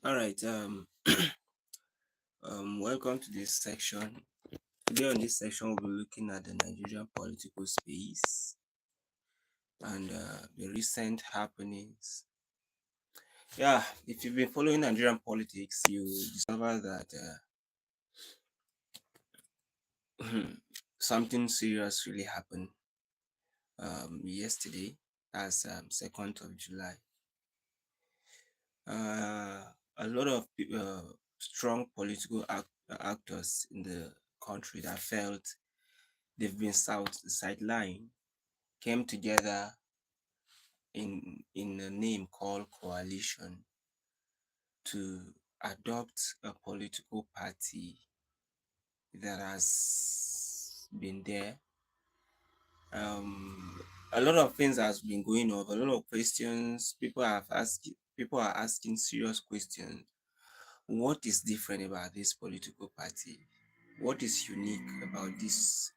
All right. Welcome to this section. Today on this section, we'll be looking at the Nigerian political space and the recent happenings. Yeah, if you've been following Nigerian politics, you discover that something serious really happened yesterday, as 2nd of July. A lot of strong political actors in the country that felt they've been sidelined came together in a name called coalition to adopt a political party that has been there. A lot of things has been going on, a lot of questions. People are asking serious questions. What is different about this political party? What is unique about this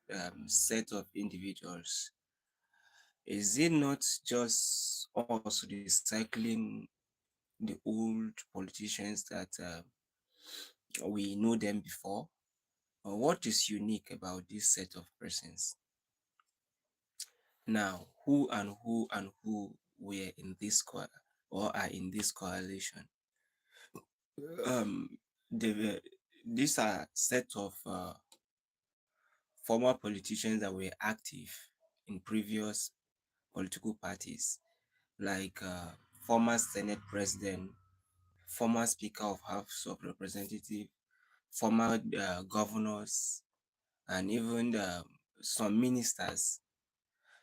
set of individuals? Is it not just also recycling the old politicians that we know them before? Or what is unique about this set of persons? Now, who were in this or are in this coalition? Um, these are set of former politicians that were active in previous political parties, like former Senate President, former Speaker of House of Representatives, former governors, and even some ministers.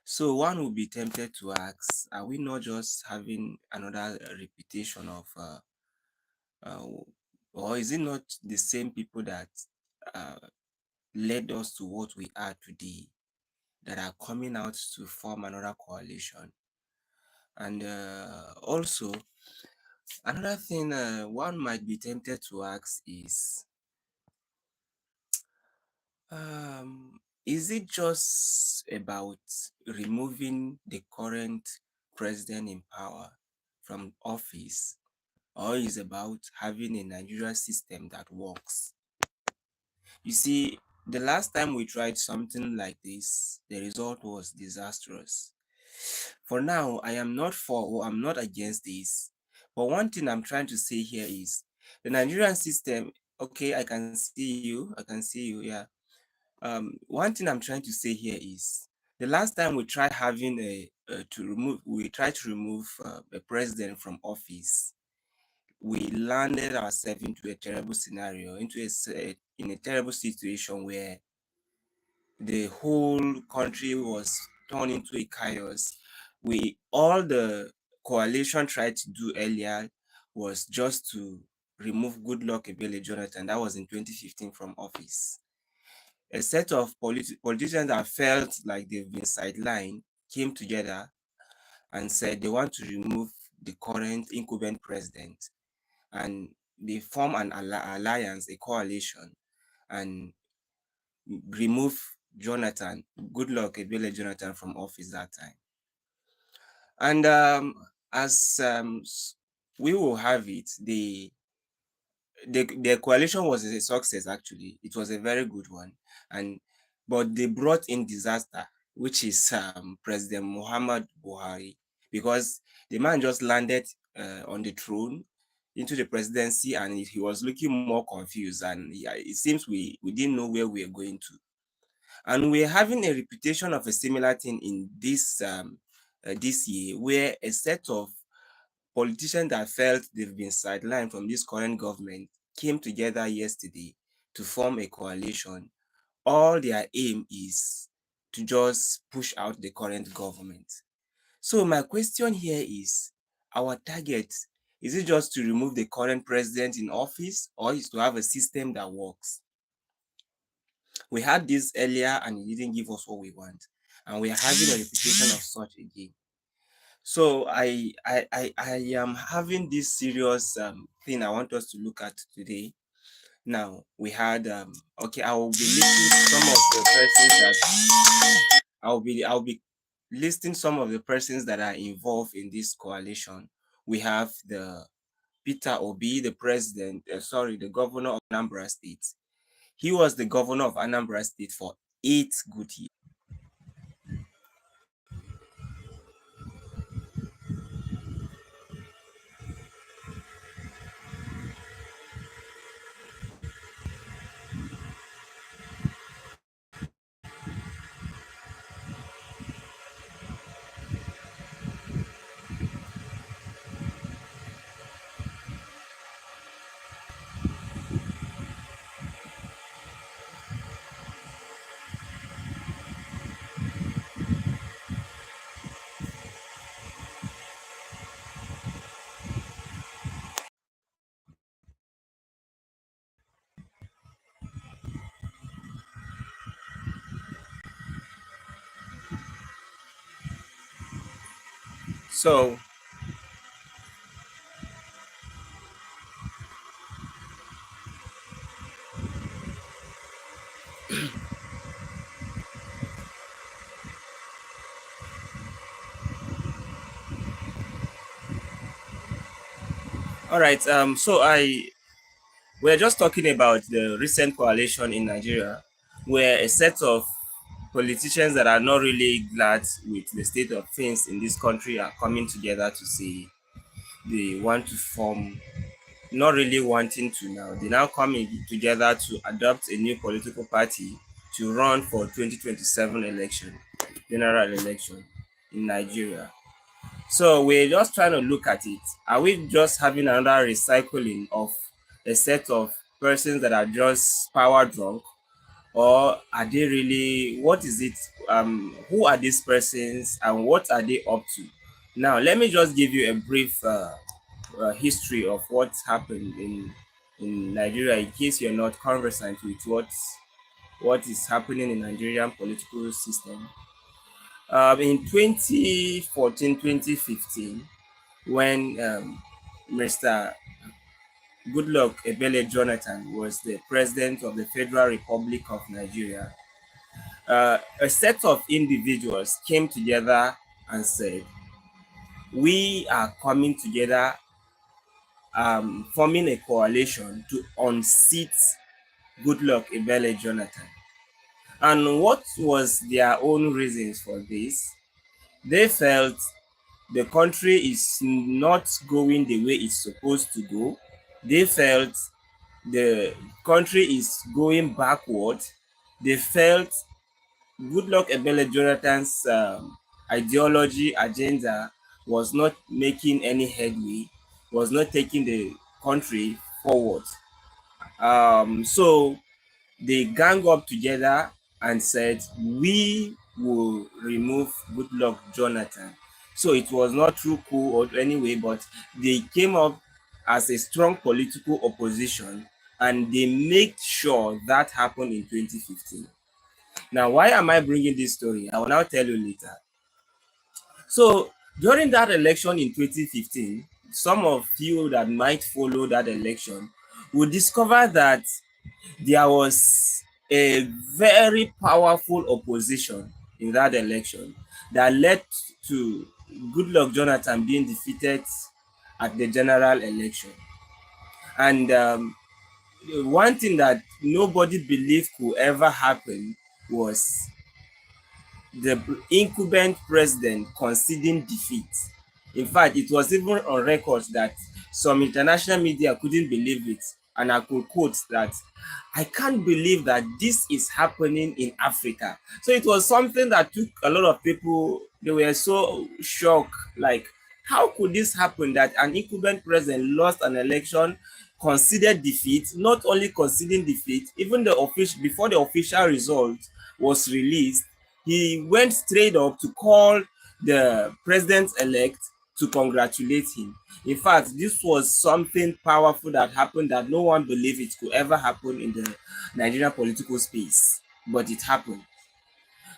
So one would be tempted to ask, are we not just having another repetition of, uh, or is it not the same people that uh, led us to what we are today that are coming out to form another coalition? And also, another thing one might be tempted to ask is it just about removing the current president in power from office, or is about having a Nigerian system that works? You see, the last time we tried something like this, the result was disastrous. For now, I am not for or I'm not against this. But one thing I'm trying to say here is the Nigerian system. Okay, I can see you, yeah. One thing I'm trying to say here is the last time we tried having we tried to remove a president from office, we landed ourselves into a terrible scenario, in a terrible situation where the whole country was turned into a chaos. All the coalition tried to do earlier was just to remove Goodluck Ebele Jonathan. That was in 2015 from office. A set of politicians that felt like they've been sidelined came together and said they want to remove the current incumbent president, and they form an alliance, a coalition, and remove Goodluck Ebele Jonathan from office that time. And as we will have it, the coalition was a success. Actually, it was a very good one, but they brought in disaster, which is President Muhammad Buhari, because the man just landed on the throne into the presidency, and he was looking more confused, and it seems we didn't know where we were going to. And we're having a reputation of a similar thing in this year, where a set of politicians that felt they've been sidelined from this current government came together yesterday to form a coalition. All their aim is to just push out the current government. So my question here is, our target, is it just to remove the current president in office, or is to have a system that works? We had this earlier and it didn't give us what we want, and we are having a repetition of such again. So I am having this serious thing I want us to look at today. Now we had okay, I will be listing some of the persons that I'll be listing some of the persons that are involved in this coalition. We have the Peter Obi, the governor of Anambra State. He was the governor of Anambra State for 8 good years. So, all right. We're just talking about the recent coalition in Nigeria, where a set of politicians that are not really glad with the state of things in this country are coming together to say they want to form, not really wanting to now. They now coming together to adopt a new political party to run for 2027 election, general election in Nigeria. So we're just trying to look at it. Are we just having another recycling of a set of persons that are just power drunk, or are they really, what is it, who are these persons and what are they up to? Now let me just give you a brief history of what's happened in Nigeria, in case you're not conversant with what is happening in Nigerian political system. In 2014, 2015, when Mr. Goodluck Ebele Jonathan was the president of the Federal Republic of Nigeria, a set of individuals came together and said, we are coming together, forming a coalition to unseat Goodluck Ebele Jonathan. And what was their own reasons for this? They felt the country is not going the way it's supposed to go. They felt the country is going backward. They felt Goodluck Ebele Jonathan's ideology agenda was not making any headway, was not taking the country forward. So they gang up together and said, we will remove Goodluck Jonathan. So it was not through coup or anyway, but they came up as a strong political opposition and they made sure that happened in 2015. Now, why am I bringing this story? I will now tell you later. So during that election in 2015, some of you that might follow that election will discover that there was a very powerful opposition in that election that led to Goodluck Jonathan being defeated at the general election. And one thing that nobody believed could ever happen was the incumbent president conceding defeat. In fact, it was even on record that some international media couldn't believe it. And I could quote that, I can't believe that this is happening in Africa. So it was something that took a lot of people, they were so shocked. Like, how could this happen that an incumbent president lost an election, considered defeat, not only conceding defeat, even the official, before the official result was released, he went straight up to call the president-elect to congratulate him. In fact, this was something powerful that happened that no one believed it could ever happen in the Nigerian political space, but it happened.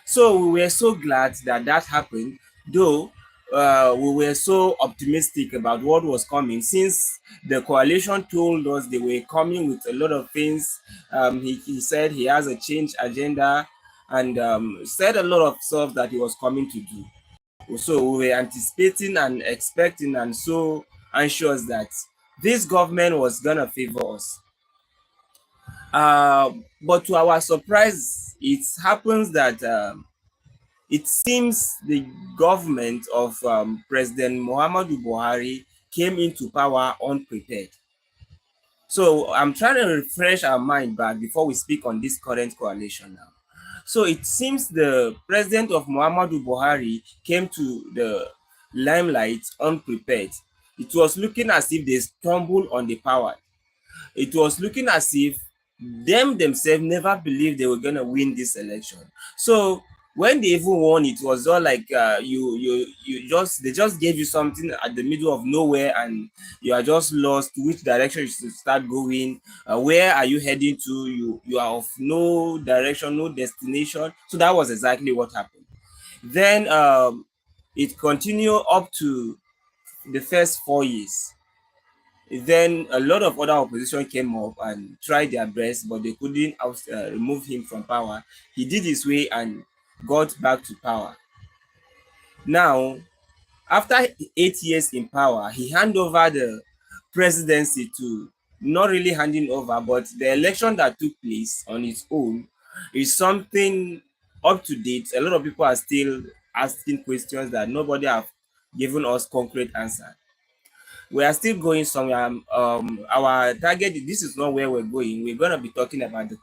So we were so glad that that happened, though we were so optimistic about what was coming since the coalition told us they were coming with a lot of things. He said he has a change agenda and said a lot of stuff that he was coming to do. So we were anticipating and expecting and so anxious that this government was gonna favor us. But to our surprise, it happens that it seems the government of President Muhammadu Buhari came into power unprepared. So I'm trying to refresh our mind back before we speak on this current coalition now. So it seems the president of Muhammadu Buhari came to the limelight unprepared. It was looking as if they stumbled on the power. It was looking as if them themselves never believed they were gonna win this election. So when they even won, it was all like you just they just gave you something at the middle of nowhere, and you are just lost which direction you should start going. Where are you heading to? You are of no direction, no destination. So that was exactly what happened. Then it continued up to the first 4 years. Then a lot of other opposition came up and tried their best, but they couldn't remove him from power. He did his way and got back to power. Now, after 8 years in power, he handed over the presidency to, not really handing over, but the election that took place on its own is something up to date. A lot of people are still asking questions that nobody have given us concrete answer. We are still going somewhere. Our target, this is not where we're going. We're going to be talking about the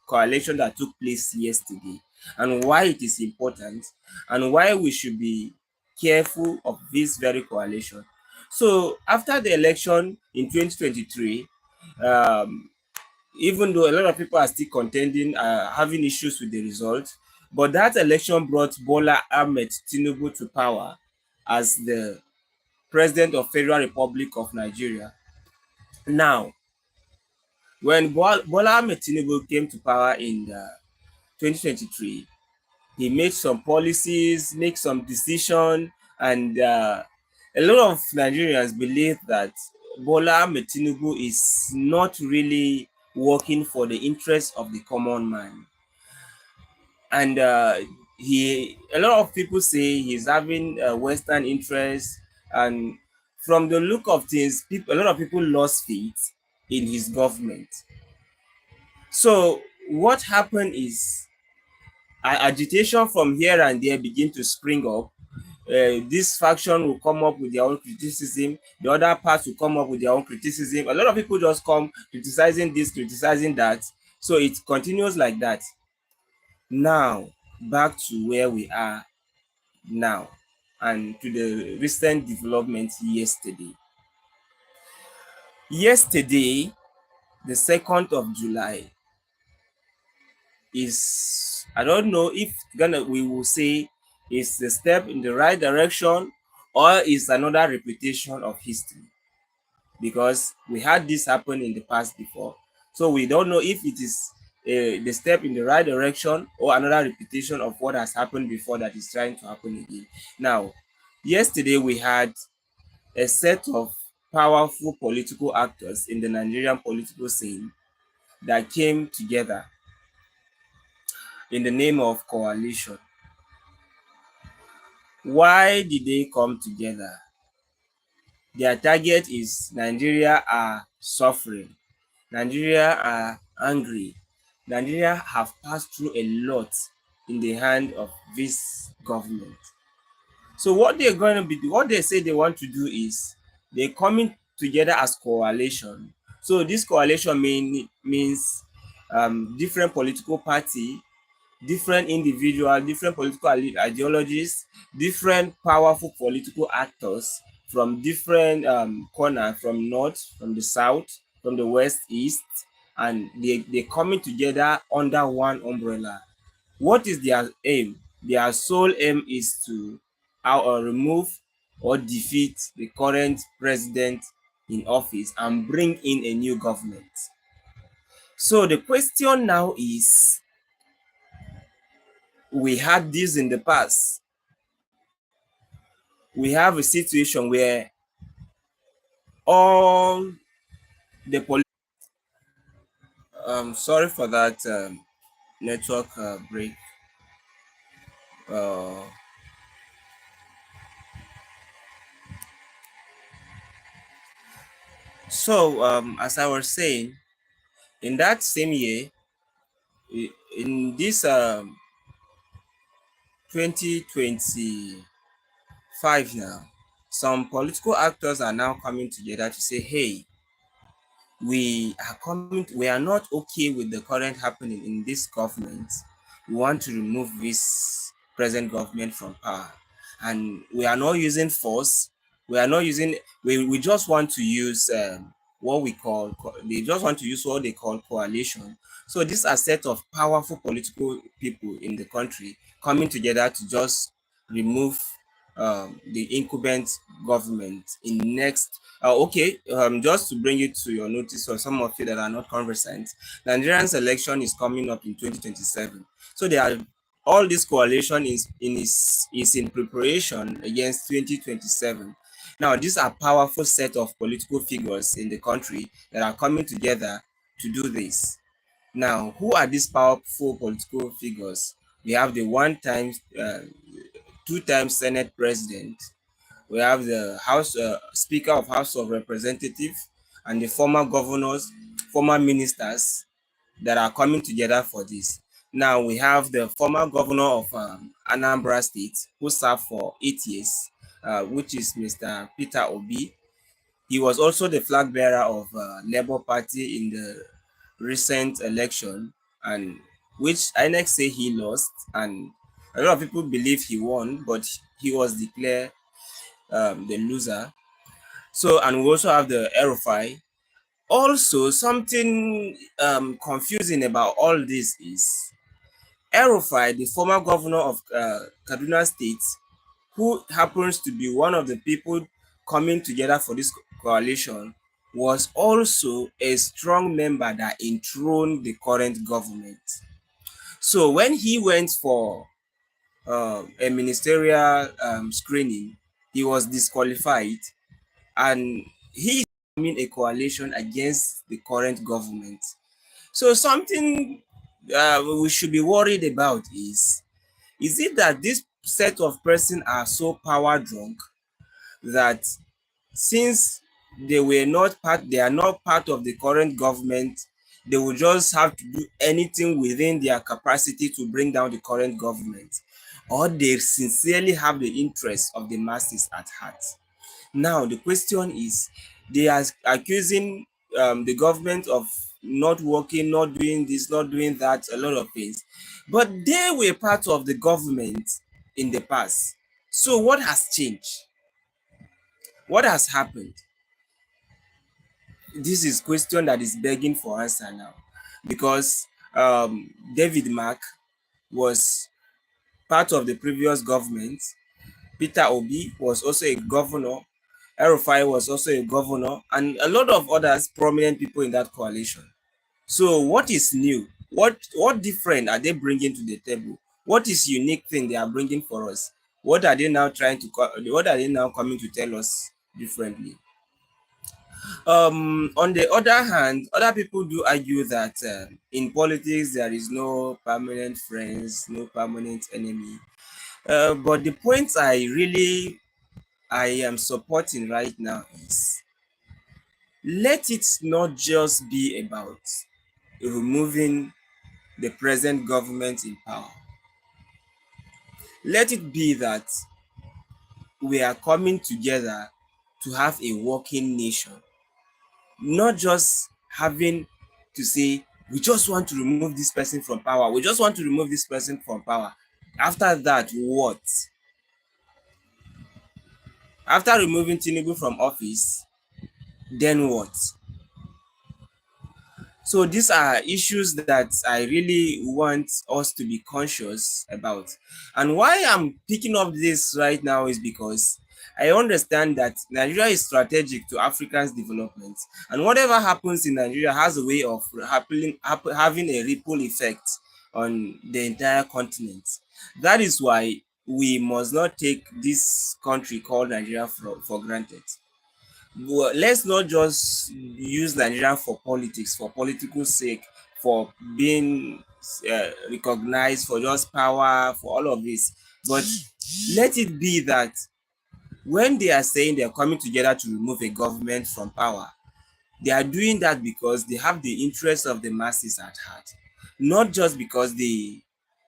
coalition that took place yesterday and why it is important and why we should be careful of this very coalition. So after the election in 2023, um, even though a lot of people are still contending, having issues with the result, but that election brought Bola Ahmed Tinubu to power as the President of Federal Republic of Nigeria. Now, when Bola Ahmed Tinubu came to power in 2023, he made some policies, make some decisions, and a lot of Nigerians believe that Bola Ahmed Tinubu is not really working for the interests of the common man. And a lot of people say he's having Western interests, and from the look of things, a lot of people lost faith in his government. So what happened is agitation from here and there begin to spring up. This faction will come up with their own criticism, the other parts will come up with their own criticism. A lot of people just come criticizing this, criticizing that. So it continues like that. Now, back to where we are now and to the recent developments yesterday. Yesterday, the 2nd of July, is, I don't know if Ghana we will say is a step in the right direction or is another repetition of history, because we had this happen in the past before. So we don't know if it is the step in the right direction or another repetition of what has happened before that is trying to happen again. Now, yesterday we had a set of powerful political actors in the Nigerian political scene that came together in the name of coalition. Why did they come together? Their target is Nigeria are suffering. Nigeria are angry. Nigeria have passed through a lot in the hand of this government. So what they're going to be, what they say they want to do is they're coming together as coalition. So this coalition means different political party, different individual, different political ideologies, different powerful political actors from different corner, from north, from the south, from the west, east, and they coming together under one umbrella. What is their aim? Their sole aim is to remove or defeat the current president in office and bring in a new government. So the question now is, we had this in the past. We have a situation where all the sorry for that network break. Uh, So, as I was saying, in that same year, in this 2025 now, some political actors are now coming together to say, hey, we are not okay with the current happening in this government. We want to remove this present government from power, and we are not using force. We are not using we just want to use what we call they just want to use what they call coalition. So these are set of powerful political people in the country coming together to just remove the incumbent government in next. Okay, just to bring it to your notice for some of you that are not conversant, Nigerian's election is coming up in 2027. So they are all this coalition is in preparation against 2027. Now, these are powerful set of political figures in the country that are coming together to do this. Now, who are these powerful political figures? We have the two-time Senate president. We have the House Speaker of House of Representatives and the former governors, former ministers that are coming together for this. Now we have the former governor of Anambra State who served for 8 years, which is Mr. Peter Obi. He was also the flag bearer of Labour Party in the recent election, and which INEC say he lost, and a lot of people believe he won, but he was declared the loser. So, and we also have the RFI. Also, something confusing about all this is RFI, the former governor of Kaduna State, who happens to be one of the people coming together for this coalition, was also a strong member that enthroned the current government. So when he went for a ministerial screening, he was disqualified, and he is forming a coalition against the current government. So something we should be worried about is it that this set of persons are so power drunk that since they are not part of the current government, they will just have to do anything within their capacity to bring down the current government, or they sincerely have the interests of the masses at heart. Now, the question is, they are accusing the government of not working, not doing this, not doing that, a lot of things. But they were part of the government in the past. So what has changed? What has happened? This is question that is begging for answer now. Because David Mark was part of the previous government. Peter Obi was also a governor. Erufai was also a governor, and a lot of others prominent people in that coalition. So what is new? What different are they bringing to the table? What is unique thing they are bringing for us? What are they now what are they now coming to tell us differently? On the other hand, other people do argue that in politics there is no permanent friends, no permanent enemy. But the point I am supporting right now is, let it not just be about removing the present government in power. Let it be that we are coming together to have a working nation, not just having to say, we just want to remove this person from power. We just want to remove this person from power. After that, what? After removing Tinubu from office, then what? So these are issues that I really want us to be conscious about. And why I'm picking up this right now is because I understand that Nigeria is strategic to Africa's development. And whatever happens in Nigeria has a way of having a ripple effect on the entire continent. That is why we must not take this country called Nigeria for granted. Well, let's not just use Nigeria for politics, for political sake, for being recognized, for just power, for all of this. But let it be that when they are saying they are coming together to remove a government from power, They are doing that because they have the interests of the masses at heart, not just because they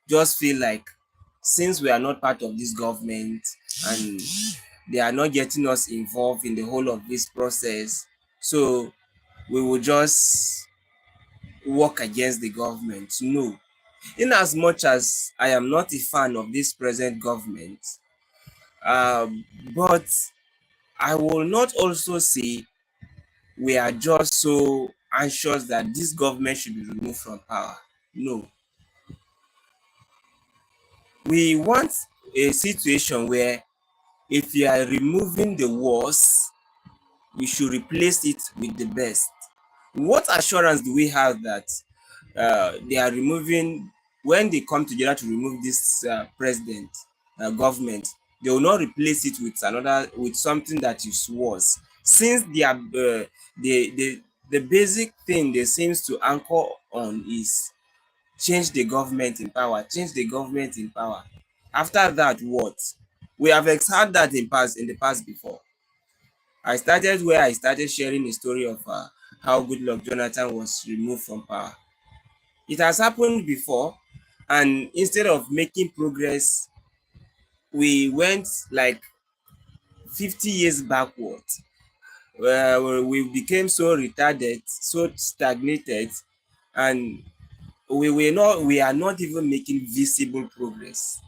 just feel like, since we are not part of this government and they are not getting us involved in the whole of this process, so we will just work against the government. No. In as much as I am not a fan of this present government, but I will not also say we are just so anxious that this government should be removed from power. No. We want a situation where if you are removing the worst, we should replace it with the best. What assurance do we have that they are removing, when they come together to remove this president, government, they will not replace it with another, with something that is worse, since they are the basic thing they seems to anchor on is change the government in power, change the government in power. After that, what? We have had that in the past before. I started where I started sharing a story of how Goodluck Jonathan was removed from power. It has happened before, and instead of making progress, we went like 50 years backward. We became so retarded, so stagnated, and we are not even making visible progress.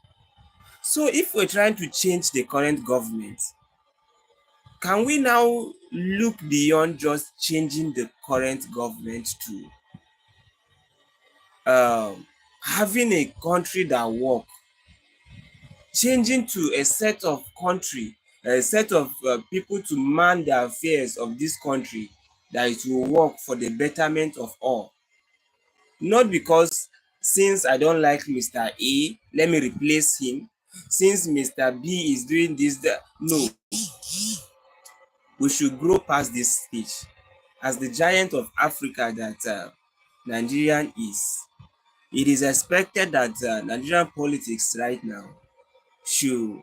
So if we're trying to change the current government, can we now look beyond just changing the current government to having a country that work, changing to a set of country, a set of people to man the affairs of this country, that it will work for the betterment of all? Not because, since I don't like Mr. A, let me replace him. Since Mr. B is doing this, that. No, we should grow past this stage. As the giant of Africa that Nigerian is, it is expected that Nigerian politics right now should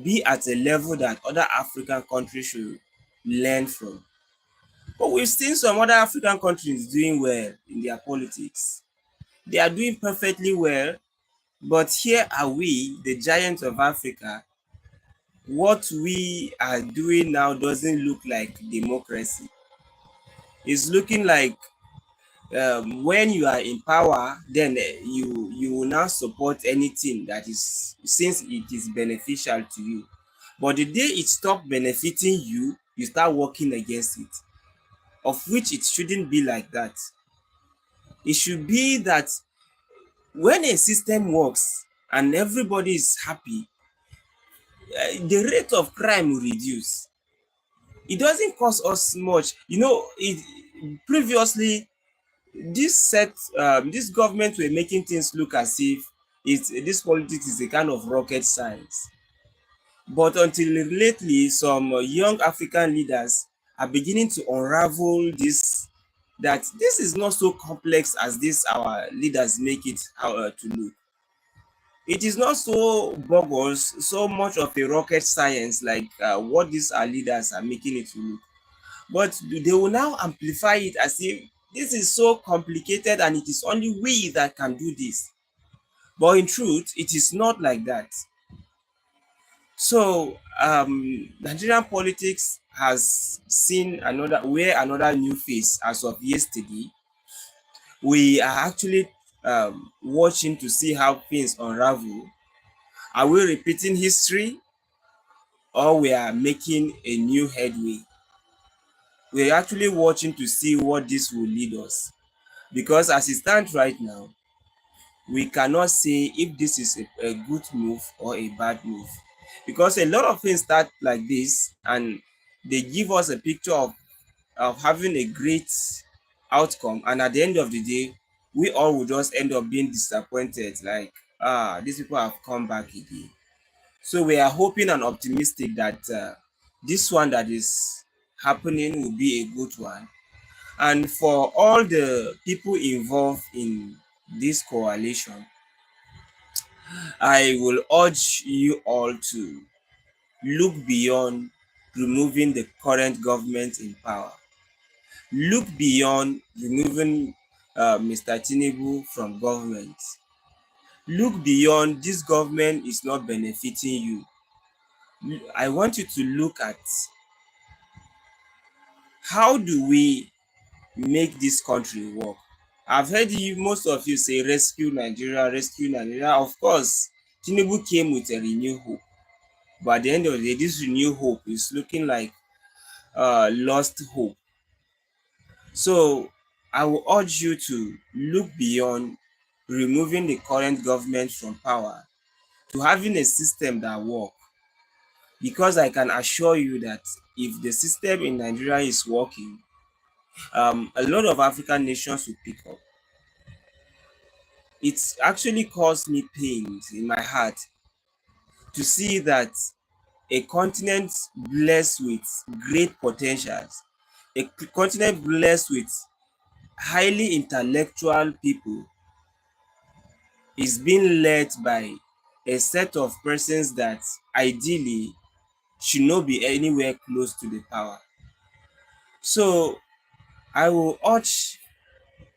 be at a level that other African countries should learn from. But we've seen some other African countries doing well in their politics. They are doing perfectly well, but here are we, the giants of Africa. What we are doing now doesn't look like democracy. It's looking like when you are in power, then you will now support anything that is, since it is beneficial to you. But the day it stops benefiting you, you start working against it. Of which it shouldn't be like that. It should be that when a system works and everybody is happy, the rate of crime will reduce. It doesn't cost us much. Previously, this government were making things look as if this politics is a kind of rocket science. But until lately, some young African leaders are beginning to unravel this, that this is not so complex as this our leaders make it to look. It is not so bogus, so much of a rocket science like what these our leaders are making it to look. But they will now amplify it as if this is so complicated and it is only we that can do this. But in truth, it is not like that. So Nigerian politics has seen another new face as of yesterday. We are actually watching to see how things unravel. Are we repeating history, or we are making a new headway? We're actually watching to see what this will lead us. Because as it stands right now, we cannot say if this is a good move or a bad move. Because a lot of things start like this and they give us a picture of having a great outcome. And at the end of the day, we all will just end up being disappointed. Like, these people have come back again. So we are hoping and optimistic that this one that is happening will be a good one. And for all the people involved in this coalition, I will urge you all to look beyond removing the current government in power. Look beyond removing Mr. Tinubu from government. Look beyond this government is not benefiting you. I want you to look at how do we make this country work. I've heard you, most of you say rescue Nigeria, rescue Nigeria. Of course, Tinubu came with a renewed hope. But at the end of the day, this renewed hope is looking like lost hope. So I will urge you to look beyond removing the current government from power to having a system that works. Because I can assure you that if the system in Nigeria is working, a lot of African nations will pick up. It's actually caused me pains in my heart to see that a continent blessed with great potentials, a continent blessed with highly intellectual people is being led by a set of persons that ideally should not be anywhere close to the power. So I will urge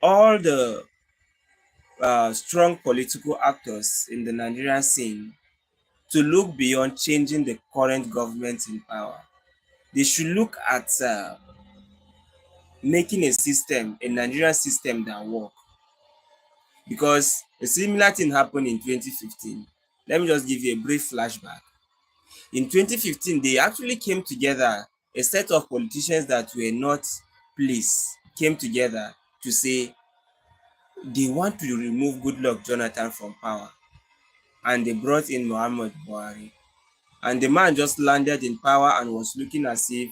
all the strong political actors in the Nigerian scene to look beyond changing the current government in power. They should look at making a system, a Nigerian system that work. Because a similar thing happened in 2015. Let me just give you a brief flashback. In 2015, they actually came together, a set of politicians that were not pleased came together to say they want to remove Goodluck Jonathan from power. And they brought in Muhammad Buhari. And the man just landed in power and was looking as if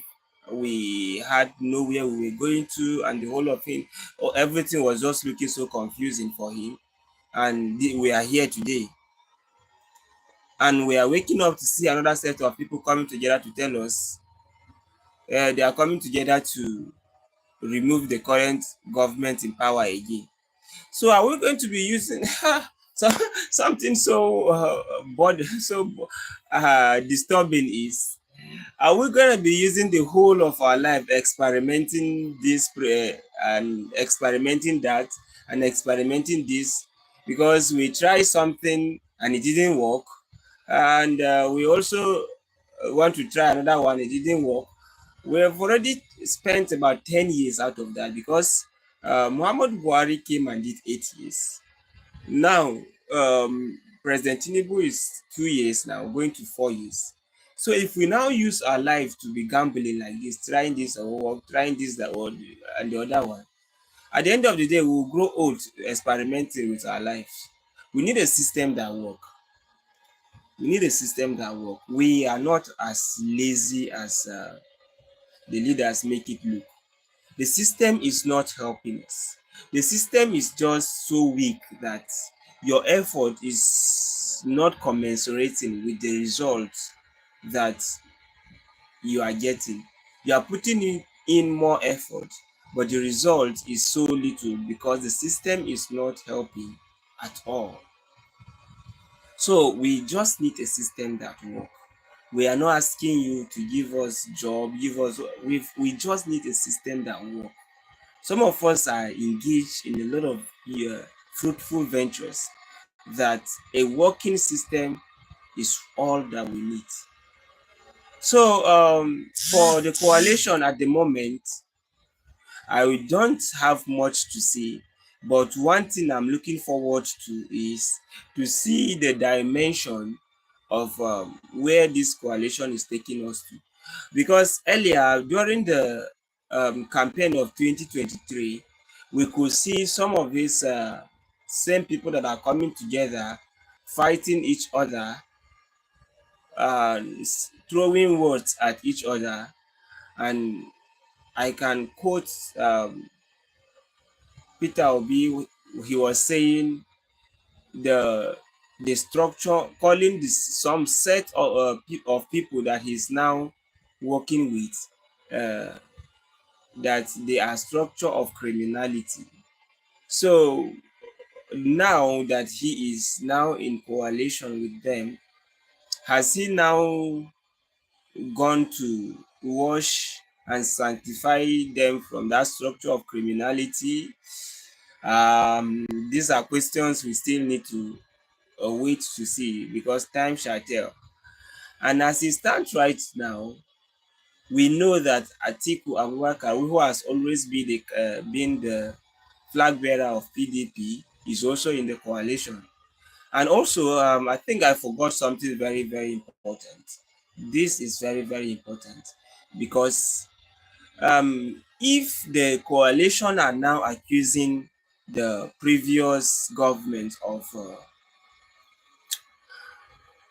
we had nowhere we were going to, and the whole of him, or everything was just looking so confusing for him. And we are here today. And we are waking up to see another set of people coming together to tell us they are coming together to remove the current government in power again. So are we going to be using so, something so disturbing is, are we going to be using the whole of our life experimenting this and experimenting that and experimenting this because we try something and it didn't work, and we also want to try another one, it didn't work. We have already spent about 10 years out of that because Muhammad Buhari came and did 8 years. Now, President Tinubu is 2 years now, going to 4 years. So if we now use our life to be gambling like this, trying this or trying this that or and the other one, at the end of the day, we will grow old experimenting with our lives. We need a system that work. We need a system that work. We are not as lazy as the leaders make it look. The system is not helping us. The system is just so weak that your effort is not commensurating with the results that you are getting. You are putting in more effort, but the result is so little because the system is not helping at all. So we just need a system that works. We are not asking you to give us job, give us we just need a system that works. Some of us are engaged in a lot of fruitful ventures that a working system is all that we need. So for the coalition at the moment, I don't have much to say, but one thing I'm looking forward to is to see the dimension of where this coalition is taking us to. Because earlier, during the campaign of 2023, we could see some of these same people that are coming together, fighting each other, throwing words at each other. And I can quote Peter Obi, he was saying the structure, calling this some set of people that he's now working with, that they are structure of criminality. So now that he is now in coalition with them, has he now gone to wash and sanctify them from that structure of criminality? These are questions we still need to wait to see, because time shall tell. And as it stands right now, we know that Atiku Abubakar, who has always been the flag bearer of PDP, is also in the coalition. And also, I think I forgot something very, very important. This is very, very important, because if the coalition are now accusing the previous government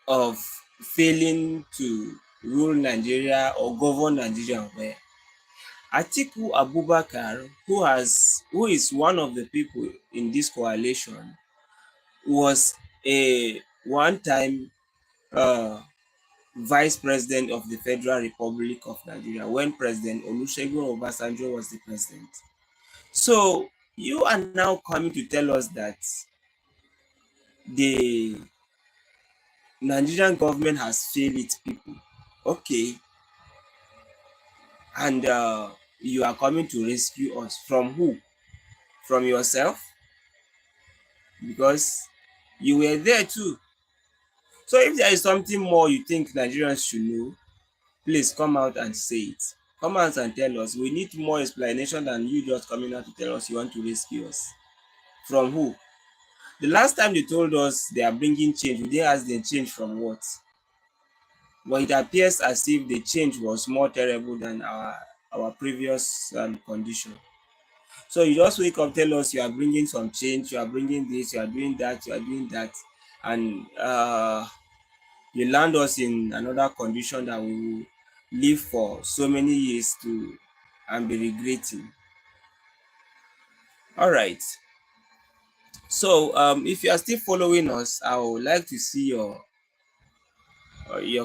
of failing to rule Nigeria or govern Nigeria well, Atiku Abubakar, who is one of the people in this coalition, was a one-time uh, vice president of the Federal Republic of Nigeria when President Olusegun Obasanjo was the president. So you are now coming to tell us that the Nigerian government has failed its people. Okay, and you are coming to rescue us from who? From yourself? Because you were there too. So if there is something more you think Nigerians should know, please come out and say it. Come out and tell us. We need more explanation than you just coming out to tell us you want to rescue us. From who? The last time they told us they are bringing change, we didn't ask them change from what? But it appears as if the change was more terrible than our previous condition. So you just wake up, tell us you are bringing some change, you are bringing this, you are doing that, you are doing that, and you land us in another condition that we will live for so many years to and be regretting. All right. So if you are still following us, I would like to see your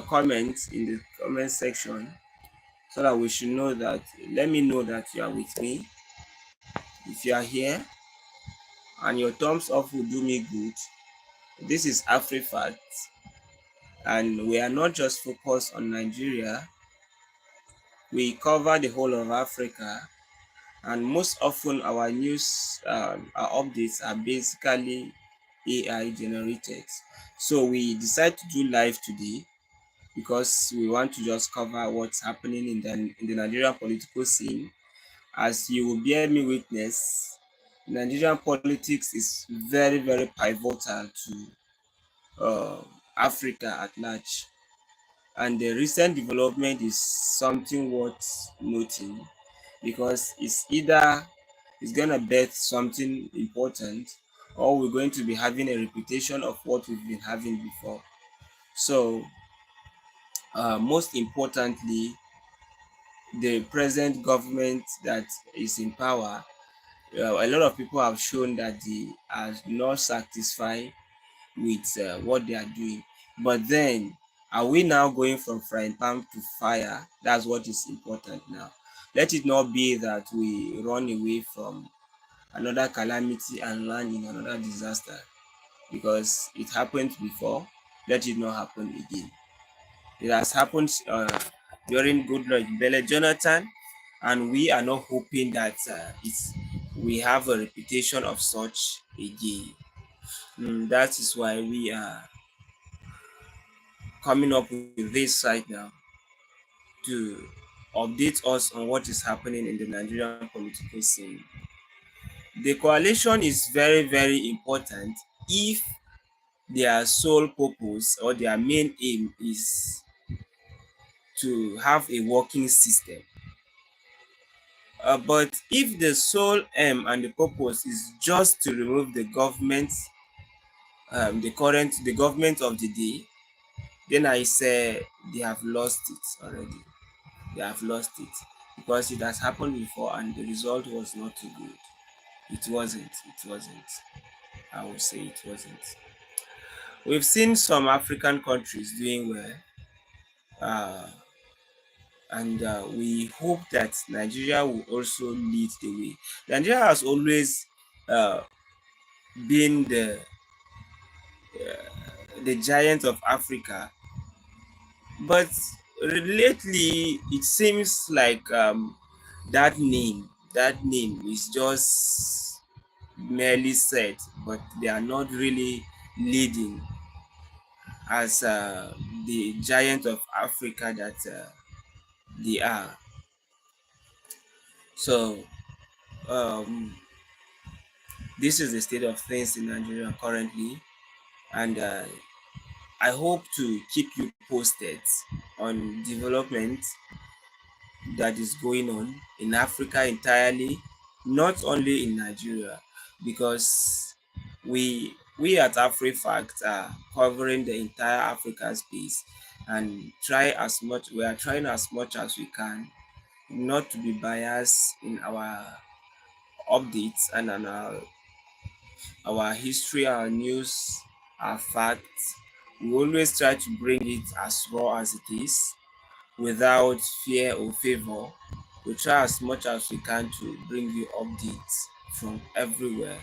comments in the comment section, so that we should know that. Let me know that you are with me. If you are here, and your thumbs up will do me good. This is AfriFact, and we are not just focused on Nigeria. We cover the whole of Africa, and most often our news, our updates are basically AI generated. So we decide to do live today because we want to just cover what's happening in the Nigerian political scene. As you will bear me witness, Nigerian politics is very, very pivotal to uh, Africa at large. And the recent development is something worth noting, because it's gonna birth something important, or we're going to be having a repetition of what we've been having before. So most importantly, the present government that is in power, a lot of people have shown that they are not satisfied with what they are doing. But then, are we now going from frying pan to fire? That's what is important now. Let it not be that we run away from another calamity and land in another disaster, because it happened before. Let it not happen again. It has happened during Goodluck Bele Jonathan, and we are not hoping that we have a reputation of such again. That is why we are coming up with this right now to update us on what is happening in the Nigerian political scene. The coalition is very, very important if their sole purpose or their main aim is to have a working system. But if the sole aim and the purpose is just to remove the government, the government of the day, then I say they have lost it already. They have lost it, because it has happened before and the result was not too good. It wasn't. It wasn't. I would say it wasn't. We've seen some African countries doing well, uh, and we hope that Nigeria will also lead the way. Nigeria has always uh, been the giant of Africa, but lately it seems like that name is just merely said, but they are not really leading as the giant of Africa that they are. So um, this is the state of things in Nigeria currently, and I hope to keep you posted on development that is going on in Africa entirely, not only in Nigeria, because we at AfriFact are covering the entire African space and we are trying as much as we can not to be biased in our updates and on our history, our news, our facts. We always try to bring it as raw as it is without fear or favor. We try as much as we can to bring you updates from everywhere,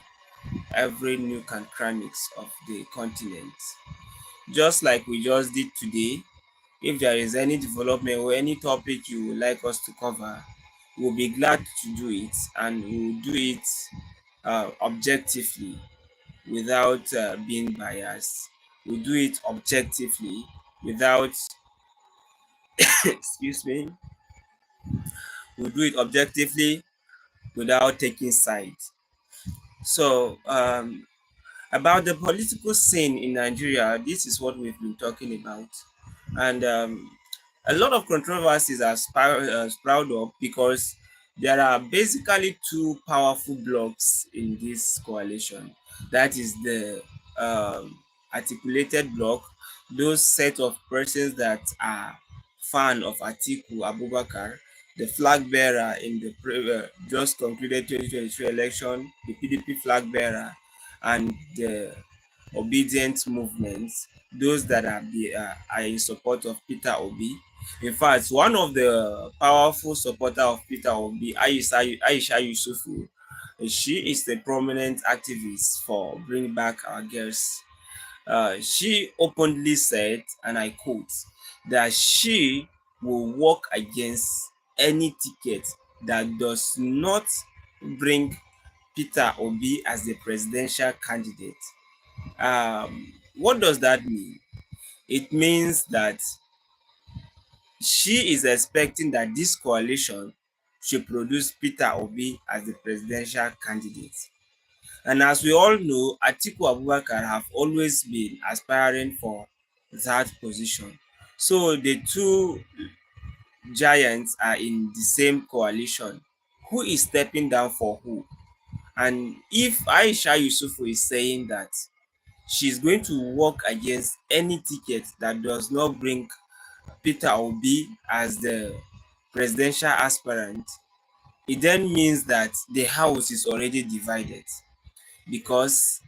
every nook and crannies of the continent. Just like we just did today, if there is any development or any topic you would like us to cover, we'll be glad to do it, and we'll do it objectively without being biased. We'll do it objectively without, excuse me, we'll do it objectively without taking sides. So, about the political scene in Nigeria, this is what we've been talking about. And a lot of controversies are sprouted up because there are basically two powerful blocks in this coalition. That is the um, articulated bloc, those set of persons that are fan of Atiku Abubakar, the flag bearer in the just concluded 2023 election, the PDP flag bearer, and the obedient movements, those that are in support of Peter Obi. In fact, one of the powerful supporter of Peter Obi, Aisha Yusufu, she is a prominent activist for Bring Back Our Girls. She openly said, and I quote, that she will work against any ticket that does not bring Peter Obi as the presidential candidate. What does that mean? It means that she is expecting that this coalition should produce Peter Obi as the presidential candidate. And as we all know, Atiku Abubakar have always been aspiring for that position. So the two giants are in the same coalition. Who is stepping down for who? And if Aisha Yusufu is saying that she's going to work against any ticket that does not bring Peter Obi as the presidential aspirant, it then means that the house is already divided. Because,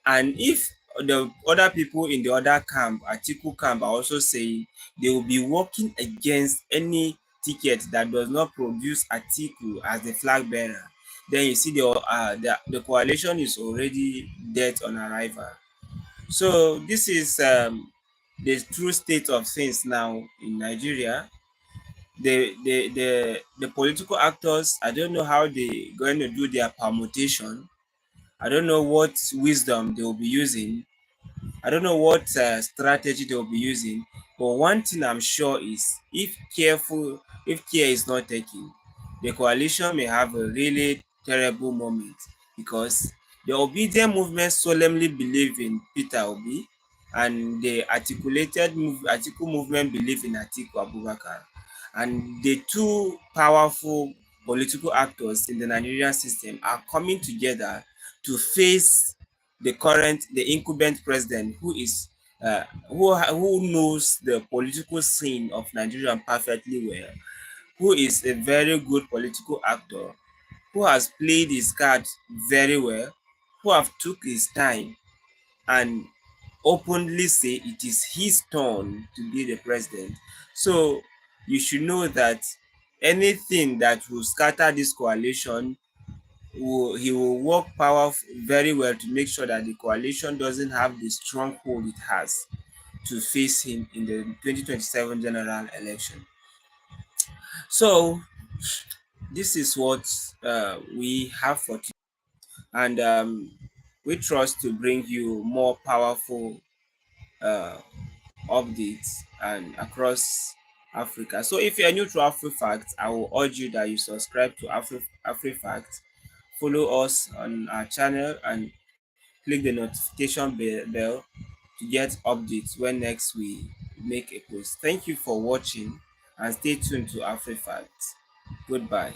and if the other people in the other camp, Atiku camp, are also saying they will be working against any ticket that does not produce Atiku as the flag bearer, then you see the coalition is already dead on arrival. So this is the true state of things now in Nigeria. The political actors, I don't know how they going to do their permutation. I don't know what wisdom they will be using. I don't know what strategy they will be using. But one thing I'm sure is, if care is not taken, the coalition may have a really terrible moment, because the obedient movement solemnly believe in Peter Obi, and the Atiku movement believe in Atiku Abubakar, and the two powerful political actors in the Nigerian system are coming together to face the incumbent president, who knows the political scene of Nigeria perfectly well, who is a very good political actor, who has played his card very well, who have took his time and openly say it is his turn to be the president. So you should know that anything that will scatter this coalition, he will work very well to make sure that the coalition doesn't have the stronghold it has. to face him in the 2027 general election. So this is what we have for today, and we trust to bring you more powerful uh, updates and across Africa. So if you're new to AfriFact, I will urge you that you subscribe to AfriFact, follow us on our channel, and click the notification bell to get updates when next we make a post. Thank you for watching and stay tuned to AfriFact. Goodbye.